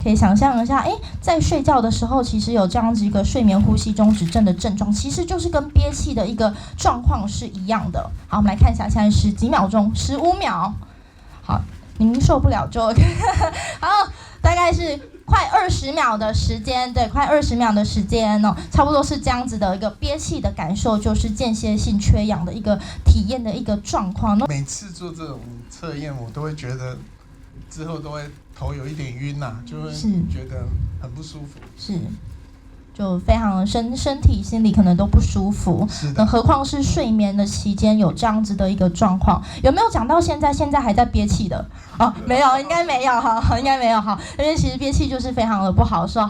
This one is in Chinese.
可以想象一下，在睡觉的时候，其实有这样子一个睡眠呼吸中止症的症状，其实就是跟憋气的一个状况是一样的。好，我们来看一下，现在是几秒钟，15秒。好，您受不了就好，大概是快20秒的时间，对，快20秒的时间哦，差不多是这样子的一个憋气的感受，就是间歇性缺氧的一个体验的一个状况。每次做这种测验，我都会觉得之后都会头有一点晕呐，就会觉得很不舒服。是。就非常身体心理可能都不舒服，更何况是睡眠的期间有这样子的一个状况，有没有讲到现在还在憋气的？哦，没有，应该没有哈，应该没有哈，因为其实憋气就是非常的不好受。好。